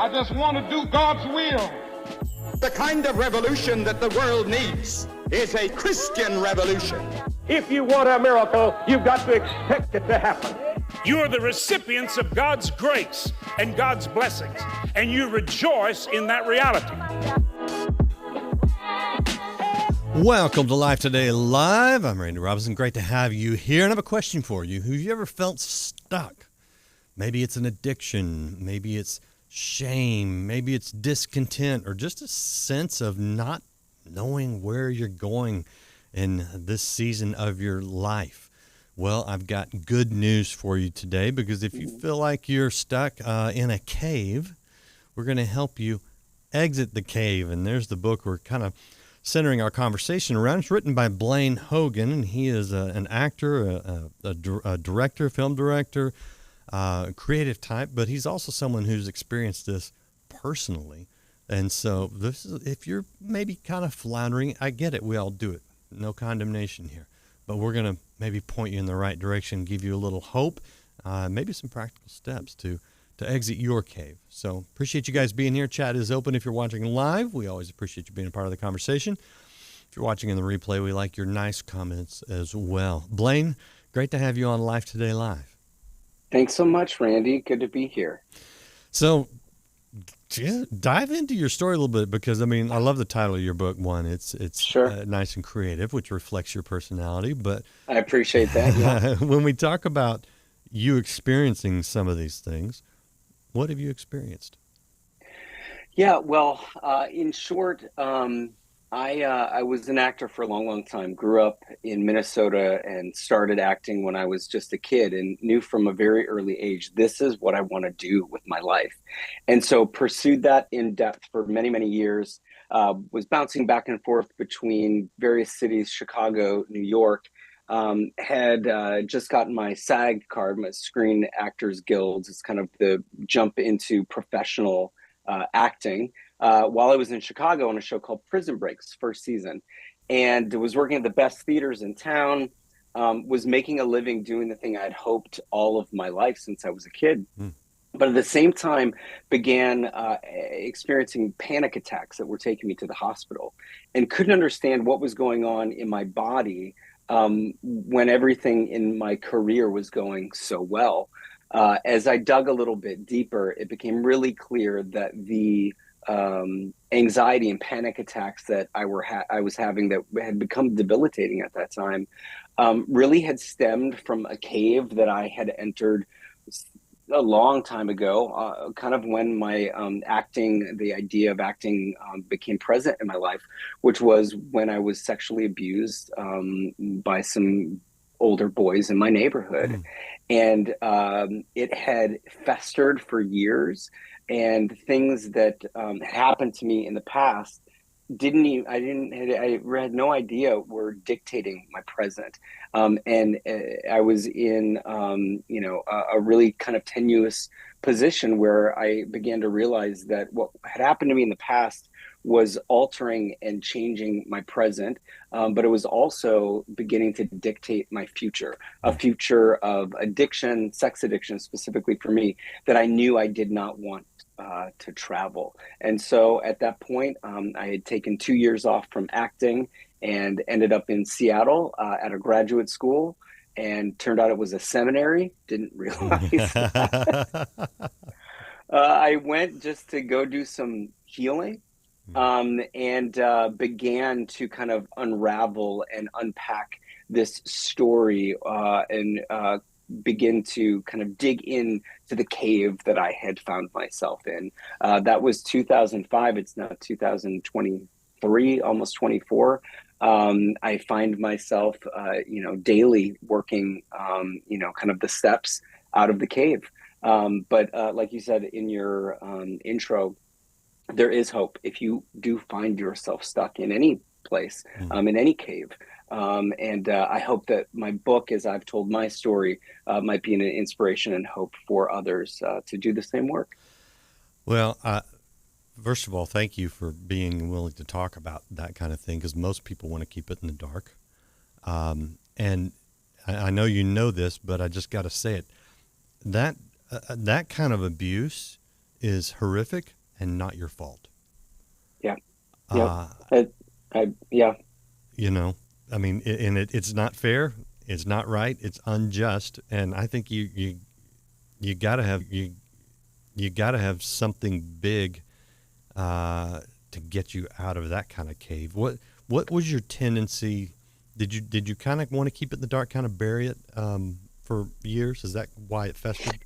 I just want to do God's will. The kind of revolution that the world needs is a Christian revolution. If you want a miracle, you've got to expect it to happen. You're the recipients of God's grace and God's blessings, and you rejoice in that reality. Welcome to Life Today Live. I'm Randy Robinson. Great to have you here. And I have a question for you. Have you ever felt stuck? Maybe it's an addiction. Maybe it's shame. Maybe it's discontent, or just a sense of not knowing where you're going in this season of your life. Well, I've got good news for you today, because if you feel like you're stuck in a cave, we're going to help you exit the cave. And there's the book we're kind of centering our conversation around. It's written by Blaine Hogan, and he is an actor, a director, film director, creative type, but he's also someone who's experienced this personally. And so this is, if you're maybe kind of floundering, I get it. We all do it. No condemnation here. But we're going to maybe point you in the right direction, give you a little hope, maybe some practical steps to exit your cave. So appreciate you guys being here. Chat is open if you're watching live. We always appreciate you being a part of the conversation. If you're watching in the replay, we like your nice comments as well. Blaine, great to have you on Life Today Live. Thanks so much, Randy. Good to be here. So dive into your story a little bit, because, I mean, I love the title of your book. One, it's sure. Nice and creative, which reflects your personality. But I appreciate that. Yeah. When we talk about you experiencing some of these things, what have you experienced? Yeah, well, in short, I was an actor for a long, long time. Grew up in Minnesota and started acting when I was just a kid, and knew from a very early age, this is what I want to do with my life. And so pursued that in depth for many, many years. Was bouncing back and forth between various cities, Chicago, New York. Had just gotten my SAG card, my Screen Actors Guild. It's kind of the jump into professional acting. While I was in Chicago on a show called Prison Break's first season, and was working at the best theaters in town, was making a living doing the thing I'd hoped all of my life since I was a kid. But at the same time began experiencing panic attacks that were taking me to the hospital, and couldn't understand what was going on in my body when everything in my career was going so well. As I dug a little bit deeper, it became really clear that the anxiety and panic attacks that I was having, that had become debilitating at that time, really had stemmed from a cave that I had entered a long time ago, kind of when my the idea of acting became present in my life, which was when I was sexually abused by some older boys in my neighborhood. And it had festered for years, and things that happened to me in the past I had no idea were dictating my present. And I was in, a really kind of tenuous position where I began to realize that what had happened to me in the past was altering and changing my present, but it was also beginning to dictate my future, a future of addiction, sex addiction specifically for me, that I knew I did not want to travel. And so at that point, I had taken 2 years off from acting and ended up in Seattle at a graduate school, and turned out it was a seminary. Didn't realize that. I went just to go do some healing, and began to kind of unravel and unpack this story, and begin to kind of dig in to the cave that I had found myself in. That was 2005. It's now 2023, almost 24. I find myself, daily working, kind of the steps out of the cave. But like you said in your intro, there is hope if you do find yourself stuck in any place, in any cave. And I hope that my book, as I've told my story, might be an inspiration and hope for others to do the same work. Well, first of all, thank you for being willing to talk about that kind of thing, because most people want to keep it in the dark. And I know you know this, but I just got to say it. That kind of abuse is horrific, and not your fault. Yeah. Uh, Yeah. you know, I mean, it's not fair. It's not right. It's unjust. And I think you gotta have something big, to get you out of that kind of cave. What was your tendency? Did you kind of want to keep it in the dark, kind of bury it, for years? Is that why it festered?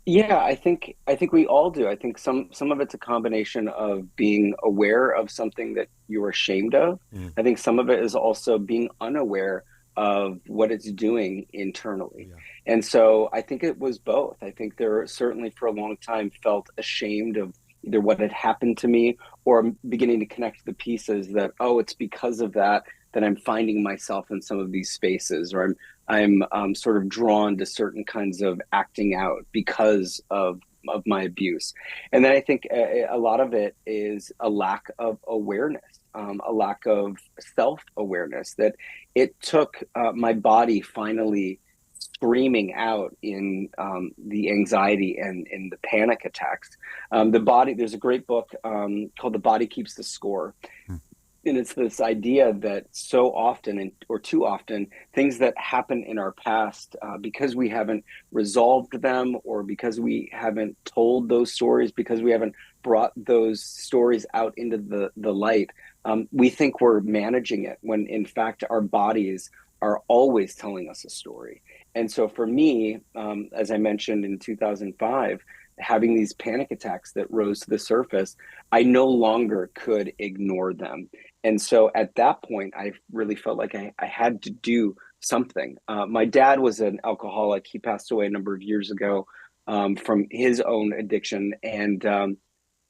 Yeah, I think we all do. I think some of it's a combination of being aware of something that you're ashamed of. Mm. I think some of it is also being unaware of what it's doing internally. Yeah. And so I think it was both. I think there certainly for a long time felt ashamed of either what had happened to me or beginning to connect the pieces that, oh, it's because of that that I'm finding myself in some of these spaces, or I'm sort of drawn to certain kinds of acting out because of my abuse. And then I think a lot of it is a lack of awareness, a lack of self-awareness, that it took my body finally screaming out in the anxiety and in the panic attacks. The body, there's a great book called The Body Keeps the Score. And it's this idea that so often, or too often, things that happen in our past, because we haven't resolved them, or because we haven't told those stories, because we haven't brought those stories out into the light, we think we're managing it, when in fact our bodies are always telling us a story. And so for me, as I mentioned in 2005, having these panic attacks that rose to the surface, I no longer could ignore them. And so at that point, I really felt like I had to do something. My dad was an alcoholic. He passed away a number of years ago from his own addiction. And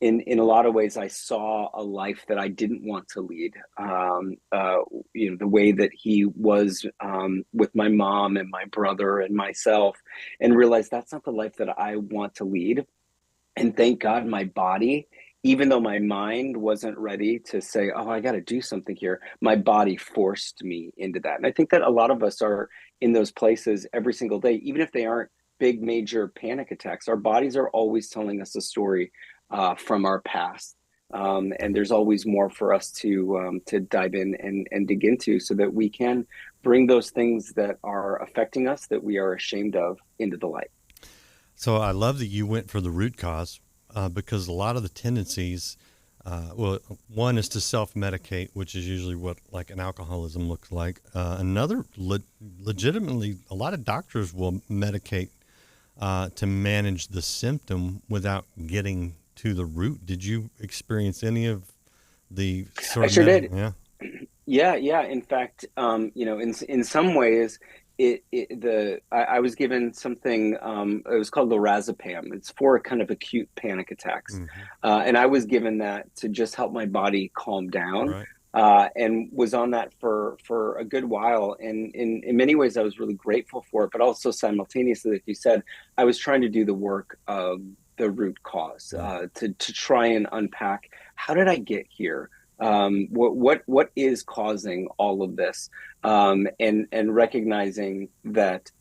in a lot of ways, I saw a life that I didn't want to lead. The way that he was with my mom and my brother and myself, and realized that's not the life that I want to lead. And thank God my body, even though my mind wasn't ready to say, oh, I got to do something here, my body forced me into that. And I think that a lot of us are in those places every single day, even if they aren't big, major panic attacks. Our bodies are always telling us a story from our past. And there's always more for us to dive in and dig into, so that we can bring those things that are affecting us, that we are ashamed of, into the light. So I love that you went for the root cause, because a lot of the tendencies, one is to self-medicate, which is usually what like an alcoholism looks like. Another, legitimately, a lot of doctors will medicate to manage the symptom without getting to the root. Did you experience any of the sort I of sure did. Yeah. Yeah. In fact, in some ways, I was given something. It was called lorazepam. It's for kind of acute panic attacks, and I was given that to just help my body calm down. Right. And was on that for a good while. And in many ways, I was really grateful for it. But also simultaneously, like you said, I was trying to do the work of the root cause, to try and unpack, how did I get here? What is causing all of this? And recognizing that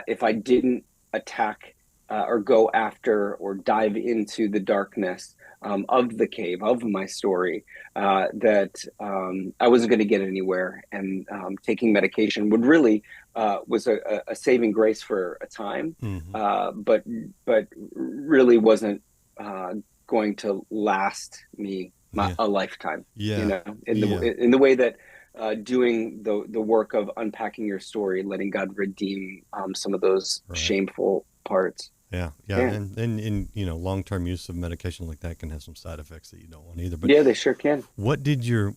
if I didn't attack or go after or dive into the darkness of the cave, of my story, that I wasn't going to get anywhere. And taking medication would really was a saving grace for a time, but really wasn't going to last me a lifetime. Yeah. In the way that doing the work of unpacking your story, letting God redeem some of those shameful parts. Yeah. And long-term use of medication like that can have some side effects that you don't want either. But yeah, they sure can. What did your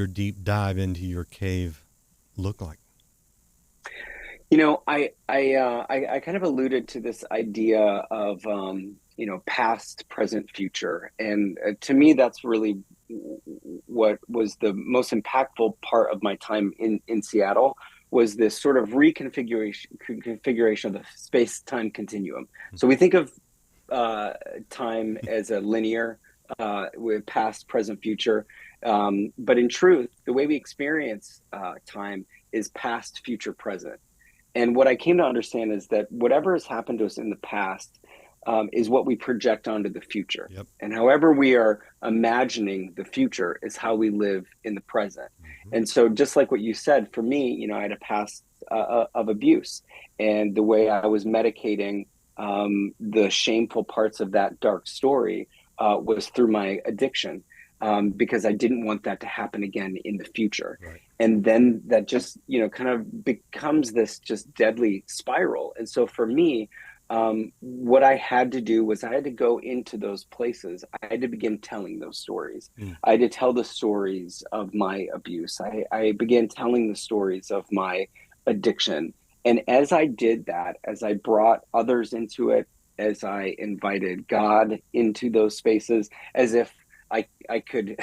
deep dive into your cave look like? I kind of alluded to this idea of past, present, future, and to me, that's really what was the most impactful part of my time in Seattle. Was this sort of configuration of the space-time continuum. So we think of time as a linear with past, present, future. But in truth, the way we experience time is past, future, present. And what I came to understand is that whatever has happened to us in the past, is what we project onto the future. Yep. And however we are imagining the future is how we live in the present. And so just like what you said, for me, I had a past of abuse, and the way I was medicating the shameful parts of that dark story was through my addiction, because I didn't want that to happen again in the future. Right. And then that just, kind of becomes this just deadly spiral. And so for me, what I had to do was I had to go into those places. I had to begin telling those stories. I had to tell the stories of my abuse. I began telling the stories of my addiction. And as I did that, as I brought others into it, as I invited God into those spaces, as if I could,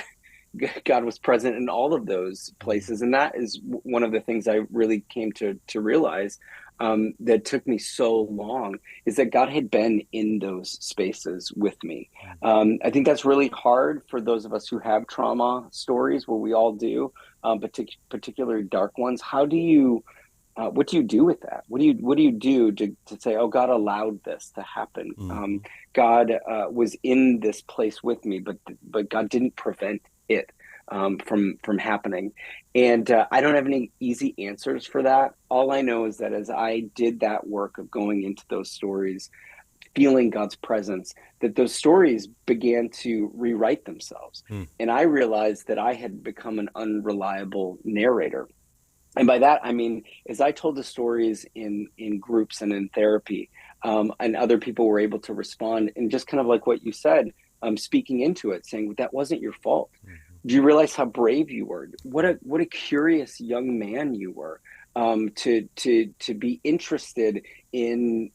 God was present in all of those places. And that is one of the things I really came to realize, that took me so long, is that God had been in those spaces with me. I think that's really hard for those of us who have trauma stories, where we all do, particularly dark ones. How do you, what do you do with that? What do you do to say, oh, God allowed this to happen? God was in this place with me, but God didn't prevent it from happening. And I don't have any easy answers for that. All I know is that as I did that work of going into those stories, feeling God's presence, that those stories began to rewrite themselves. And I realized that I had become an unreliable narrator. And by that, I mean, as I told the stories in groups and in therapy, and other people were able to respond, and just kind of like what you said, speaking into it, saying, that wasn't your fault. Do you realize how brave you were? What a curious young man you were, to be interested in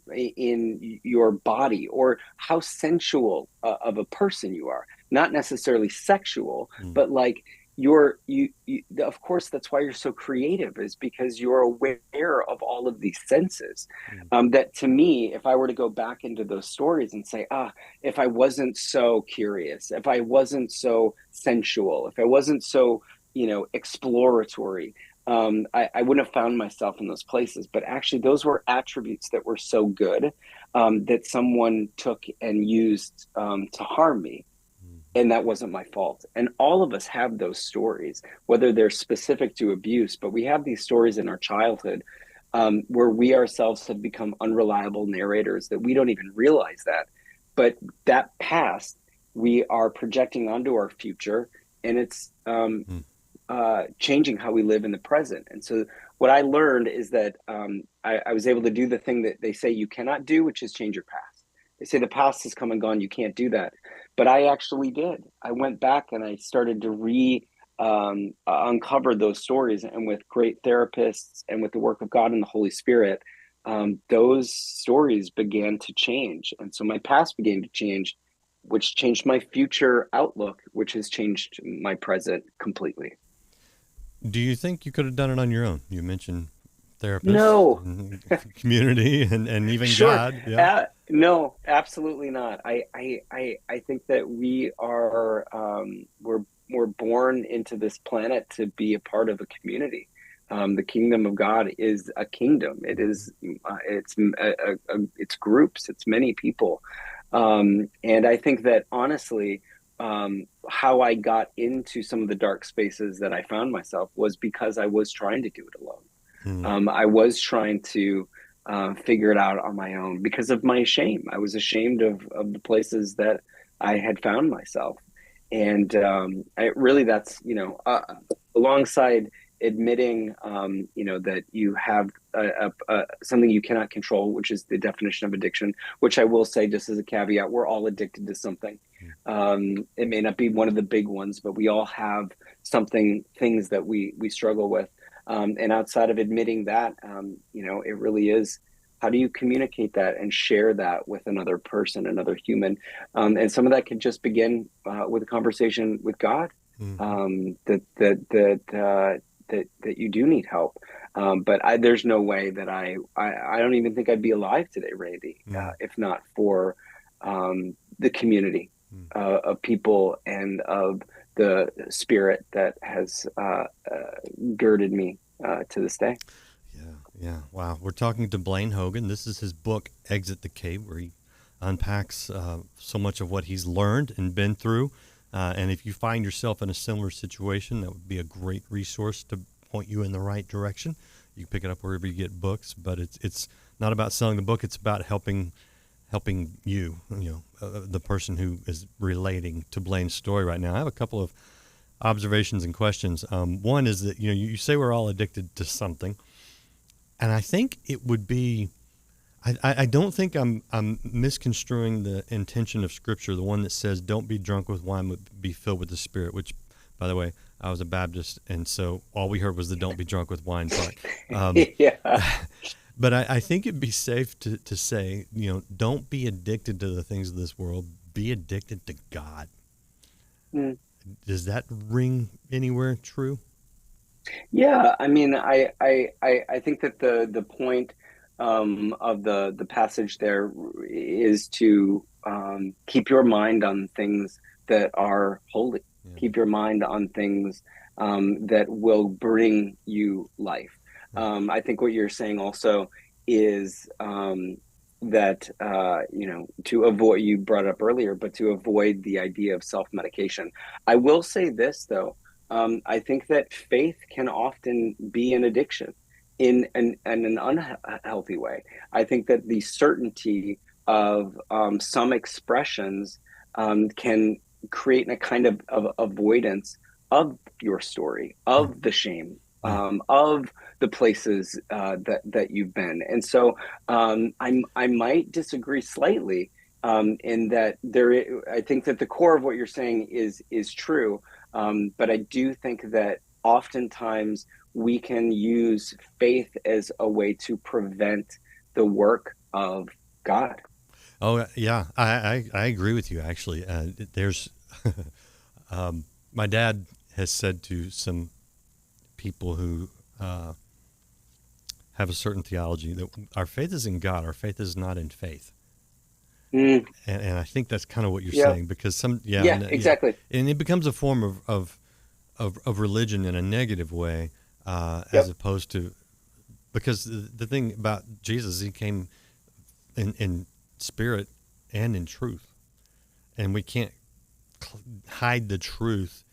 your body, or how sensual of a person you are. Not necessarily sexual, but like you of course, that's why you're so creative, is because you're aware of all of these senses. That to me, if I were to go back into those stories and say, if I wasn't so curious, if I wasn't so sensual, if I wasn't so exploratory, I wouldn't have found myself in those places. But actually, those were attributes that were so good, that someone took and used to harm me. And that wasn't my fault. And all of us have those stories, whether they're specific to abuse, but we have these stories in our childhood, where we ourselves have become unreliable narrators, that we don't even realize that. But that past, we are projecting onto our future, and it's changing how we live in the present. And so what I learned is that I was able to do the thing that they say you cannot do, which is change your past. They say the past has come and gone, you can't do that. But I actually did. I went back and I started to uncover those stories, and with great therapists and with the work of God and the Holy Spirit, those stories began to change. And so my past began to change, which changed my future outlook, which has changed my present completely. Do you think you could have done it on your own? You mentioned therapists, no, community, and even sure. God. Yeah. No, absolutely not. I think that we are we're born into this planet to be a part of a community. The kingdom of God is a kingdom. It is it's groups. It's many people, and I think that honestly, how I got into some of the dark spaces that I found myself was because I was trying to do it alone. I was trying to figure it out on my own because of my shame. I was ashamed of the places that I had found myself. And that's, alongside admitting, that you have something you cannot control, which is the definition of addiction, which I will say, just as a caveat, we're all addicted to something. It may not be one of the big ones, but we all have things that we struggle with. And outside of admitting that, it really is, how do you communicate that and share that with another person, another human? And some of that can just begin with a conversation with God, that you do need help. But there's no way that I don't even think I'd be alive today, Randy, if not for the community of people and of the spirit that has girded me to this day. Yeah. Wow. We're talking to Blaine Hogan. This is his book, Exit the Cave, where he unpacks so much of what he's learned and been through. And if you find yourself in a similar situation, that would be a great resource to point you in the right direction. You can pick it up wherever you get books, but it's not about selling the book. It's about helping you, the person who is relating to Blaine's story right now. I have a couple of observations and questions. One is that, you say we're all addicted to something, and I think it would be, I don't think I'm misconstruing the intention of Scripture, the one that says, don't be drunk with wine, but be filled with the Spirit, which, by the way, I was a Baptist, and so all we heard was the don't be drunk with wine part. Yeah. But I think it'd be safe to say, don't be addicted to the things of this world. Be addicted to God. Mm. Does that ring anywhere true? Yeah, I mean, I think that the point of the passage there is to keep your mind on things that are holy. Yeah. Keep your mind on things that will bring you life. I think what you're saying also is that, to avoid, you brought up earlier, but to avoid the idea of self-medication. I will say this, though. I think that faith can often be an addiction in an unhealthy way. I think that the certainty of some expressions can create a kind of avoidance of your story, of the shame, of the places that you've been. And so I might disagree slightly in that I think that the core of what you're saying is true. But I do think that oftentimes we can use faith as a way to prevent the work of God. Oh, yeah, I agree with you, actually. There's my dad has said to some people who have a certain theology that our faith is in God, our faith is not in faith. And I think that's kind of what you're saying, because exactly. And it becomes a form of religion in a negative way, as opposed to, because the thing about Jesus, he came in spirit and in truth, and we can't hide the truth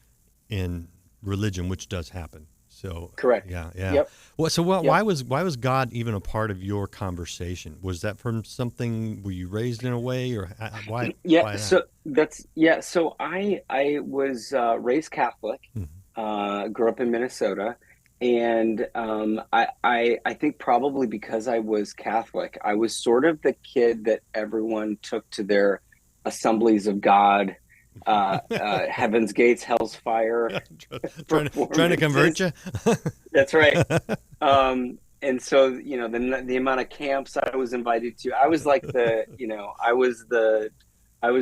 in religion, which does happen. So correct. Yeah. Yep. Well, so why was God even a part of your conversation? Was that from something? Were you raised in a way, or why? Yeah. Why so that's So I was raised Catholic, grew up in Minnesota, and I think probably because I was Catholic, I was sort of the kid that everyone took to their Assemblies of God, Heaven's Gates, Hell's Fire, trying to convert you. That's right. And so, the amount of camps I was invited to, I was like I was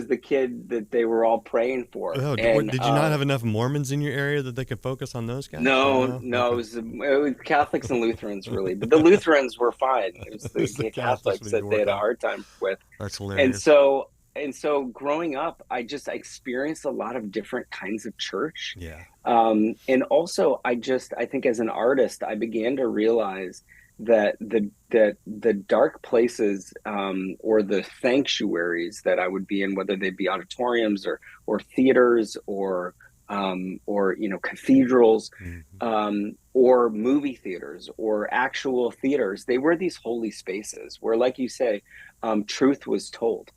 the kid that they were all praying for. Oh, did you not have enough Mormons in your area that they could focus on those guys? No, okay. It was Catholics and Lutherans, really. But the Lutherans were fine. It was the Catholics that they had a hard time with. That's hilarious. And so growing up, I experienced a lot of different kinds of church. Yeah. And also, I think as an artist, I began to realize that the dark places or the sanctuaries that I would be in, whether they be auditoriums or theaters or cathedrals, or movie theaters or actual theaters, they were these holy spaces where, like you say, truth was told.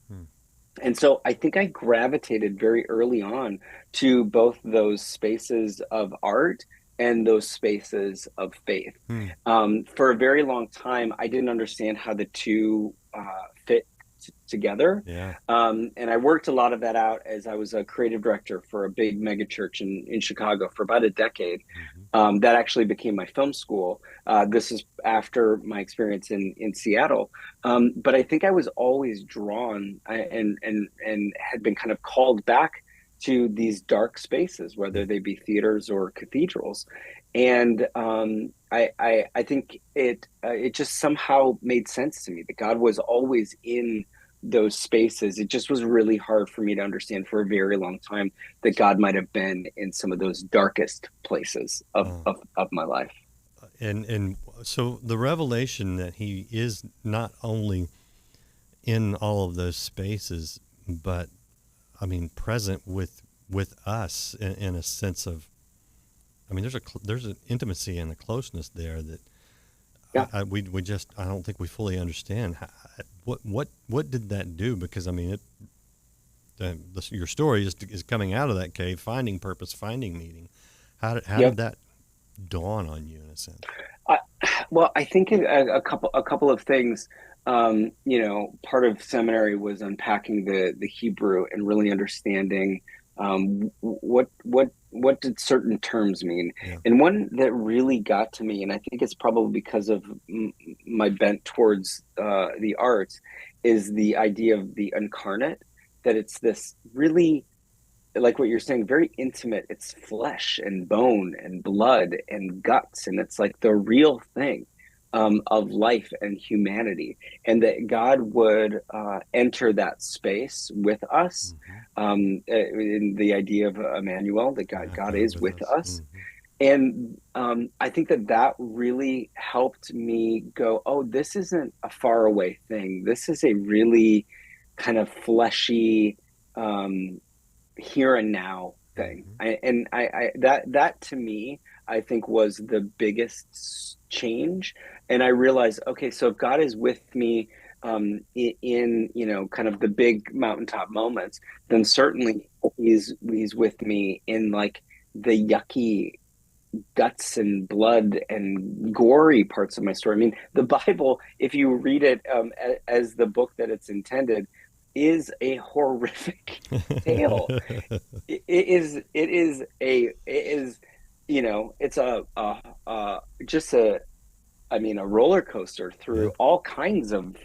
And so I think I gravitated very early on to both those spaces of art and those spaces of faith. For a very long time, I didn't understand how the two fit together. Yeah. And I worked a lot of that out as I was a creative director for a big mega church in Chicago for about a decade. That actually became my film school. This is after my experience in Seattle. But I think I was always drawn and had been kind of called back to these dark spaces, whether they be theaters or cathedrals. And I think it just somehow made sense to me that God was always in those spaces. It just was really hard for me to understand for a very long time that God might have been in some of those darkest places of my life. And so the revelation that he is not only in all of those spaces, but I mean, present with us in a sense of, I mean, there's an intimacy and a closeness there that we just, I don't think we fully understand. What did that do? Because I mean, your story is coming out of that cave, finding purpose, finding meaning. How did that dawn on you in a sense? Well, I think a couple of things. Part of seminary was unpacking the Hebrew and really understanding what did certain terms mean. Yeah. And one that really got to me, and I think it's probably because of my bent towards the arts, is the idea of the incarnate. That it's this really, like what you're saying, very intimate. It's flesh and bone and blood and guts, and it's like the real thing of life and humanity, and that God would enter that space with us. In the idea of Emmanuel, that God is with us. And I think that really helped me go, oh, this isn't a faraway thing. This is a really kind of fleshy, here and now thing. That to me, I think, was the biggest change. And I realized, okay, so if God is with me in kind of the big mountaintop moments, then certainly he's with me in like the yucky guts and blood and gory parts of my story. I mean, the Bible, if you read it as the book that it's intended, is a horrific tale. It is it's a roller coaster through all kinds of,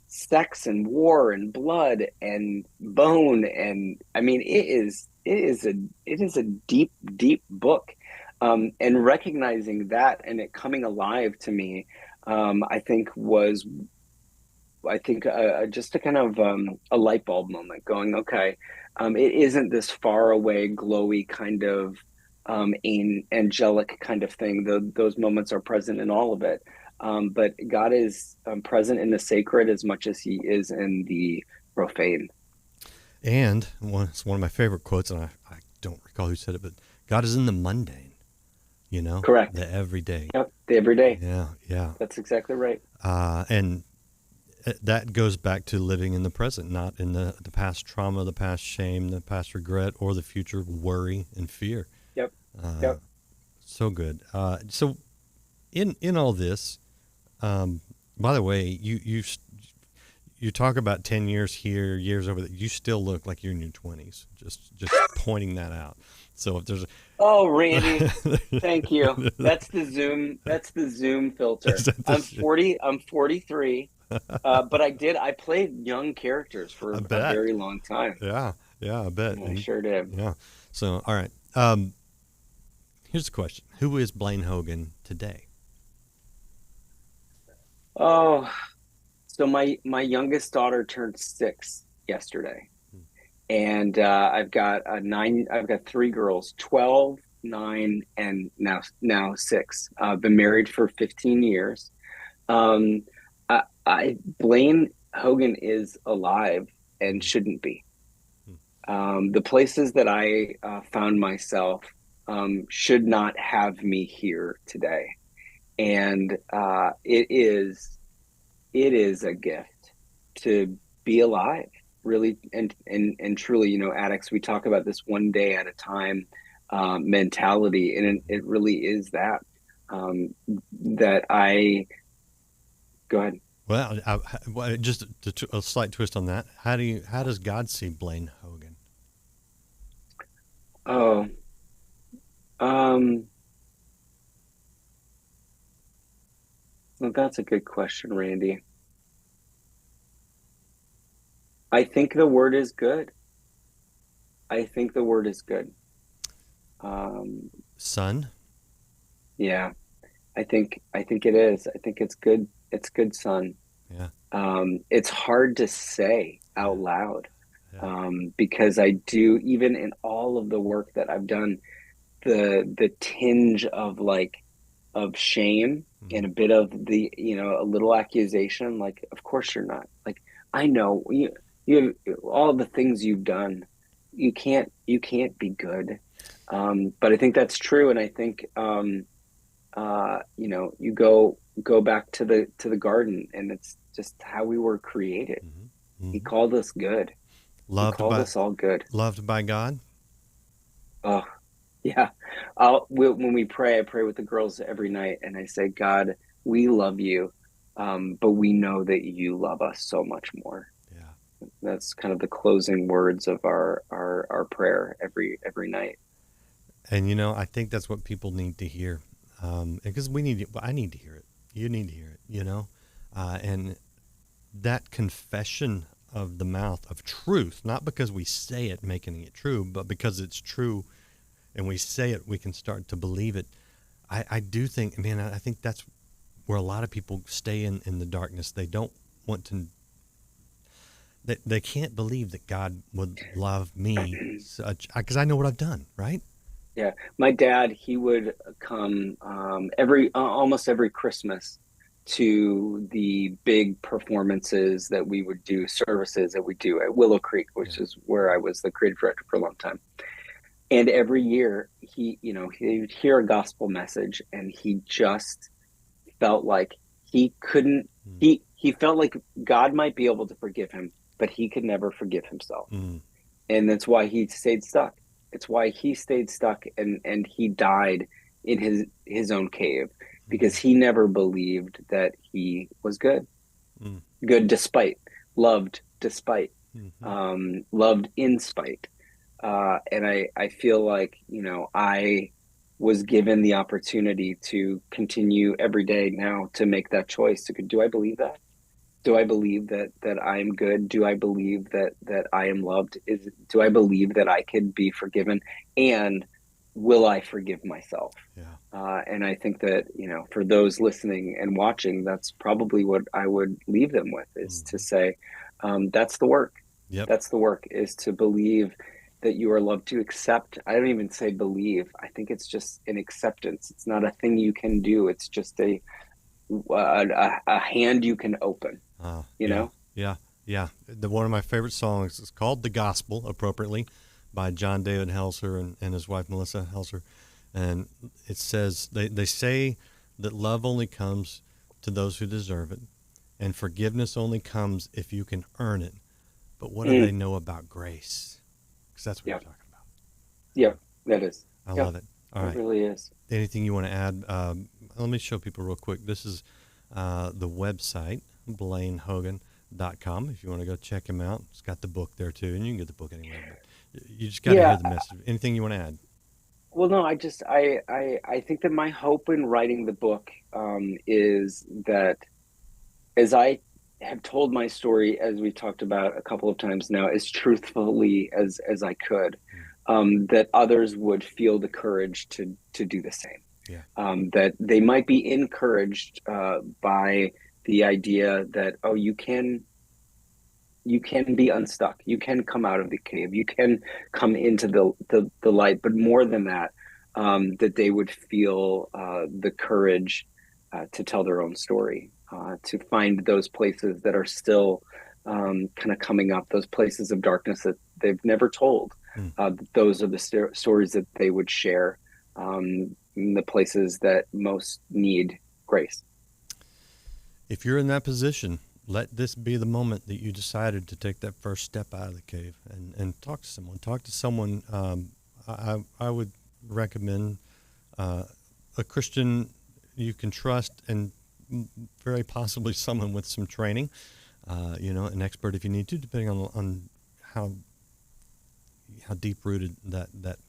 sex and war and blood and bone. And I mean, it is a deep, deep book. And recognizing that and it coming alive to me, I think just a kind of a light bulb moment, going, okay, it isn't this far away, glowy kind of angelic kind of thing. Those moments are present in all of it. But God is present in the sacred as much as he is in the profane. And it's one of my favorite quotes, and I don't recall who said it, but God is in the mundane, Correct. The everyday. Yep, the everyday. Yeah. That's exactly right. And that goes back to living in the present, not in the past trauma, the past shame, the past regret, or the future worry and fear. Yep. So good. So in all this, by the way, you talk about 10 years here, years over there. You still look like you're in your 20s. Just pointing that out. So if there's Oh, Randy, thank you. That's the Zoom filter. I'm 43. But I played young characters for a very long time. Yeah, I bet. I sure did. Yeah. So, all right. Here's the question. Who is Blaine Hogan today? Oh, so my youngest daughter turned 6 yesterday. And I've got 3 girls, 12, 9, and now 6. I've been married for 15 years. Blaine Hogan is alive and shouldn't be. The places that I found myself should not have me here today, and it is a gift to be alive, really, and truly. Addicts, we talk about this one day at a time mentality, and it really is that. That I go ahead. Well, just a slight twist on that. How does God see Blaine Hogan? Oh, well, that's a good question, Randy. I think the word is good. Son? Yeah, I think it is. I think it's good. It's good, son. Yeah. It's hard to say out loud, because I do, even in all of the work that I've done, the tinge of shame and a bit of the, a little accusation, like, of course you're not. Like, I know you all the things you've done, you can't be good. But I think that's true. And I think, you go back to the garden, and it's just how we were created. Mm-hmm. He called us good. He called us all good. Loved by God. Oh, yeah. When we pray, I pray with the girls every night, and I say, God, we love you, but we know that you love us so much more. Yeah, that's kind of the closing words of our prayer every night. And I think that's what people need to hear, because I need to hear it. You need to hear it. And that confession of the mouth of truth, not because we say it making it true, but because it's true and we say it, we can start to believe it. I do think, man, I think that's where a lot of people stay in the darkness. They don't want to, they can't believe that God would love me because I know what I've done, right? Yeah. My dad, he would come almost every Christmas to the big performances that we would do, services that we do at Willow Creek, which is where I was the creative director for a long time. And every year he would hear a gospel message, and he just felt like he couldn't, he felt like God might be able to forgive him, but he could never forgive himself. And that's why he stayed stuck. It's why he stayed stuck and he died in his own cave, because he never believed that he was good. Good despite, loved despite, loved in spite. And I feel like, I was given the opportunity to continue every day now to make that choice. Do I believe that? Do I believe that I'm good? Do I believe that I am loved? Do I believe that I can be forgiven? And will I forgive myself? Yeah. And I think that, for those listening and watching, that's probably what I would leave them with, is to say, that's the work. Yep. That's the work, is to believe that you are loved, to accept. I don't even say believe. I think it's just an acceptance. It's not a thing you can do. It's just a hand you can open. Yeah. One of my favorite songs is called "The Gospel," appropriately, by John David Helser and his wife Melissa Helser, and it says they say that love only comes to those who deserve it, and forgiveness only comes if you can earn it. But what do they know about grace? Because that's what you're talking about. Yeah, that is. I love it. All right. It really is. Anything you want to add? Let me show people real quick. This is the website, blainehogan.com. If you want to go check him out, it's got the book there too, and you can get the book anywhere. But you just got to hear the message. Anything you want to add? Well, no, I think that my hope in writing the book is that, as I have told my story, as we've talked about a couple of times now, as truthfully as I could, that others would feel the courage to do the same. Yeah. That they might be encouraged by the idea that, you can be unstuck. You can come out of the cave. You can come into the light. But more than that, that they would feel the courage to tell their own story, to find those places that are still kind of coming up, those places of darkness that they've never told. Those are the stories that they would share, in the places that most need grace. If you're in that position, let this be the moment that you decided to take that first step out of the cave and talk to someone. I would recommend a Christian you can trust, and very possibly someone with some training, an expert if you need to, depending on how deep-rooted that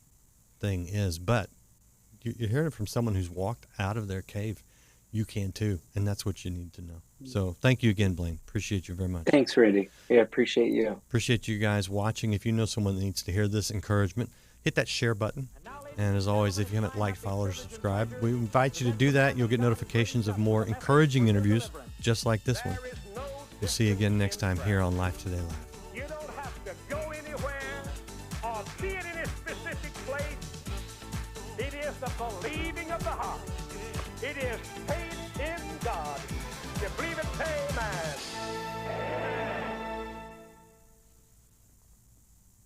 thing is. But you're hearing it from someone who's walked out of their cave. You can too, and that's what you need to know. So thank you again, Blaine. Appreciate you very much. Thanks, Randy. Yeah, appreciate you. Appreciate you guys watching. If you know someone that needs to hear this encouragement, hit that share button. And as always, if you haven't liked, follow, or subscribed, we invite you to do that. You'll get notifications of more encouraging interviews just like this one. We'll see you again next time here on Life Today Live. You don't have to go anywhere or be in any specific place. It is the believing of the heart. It is faith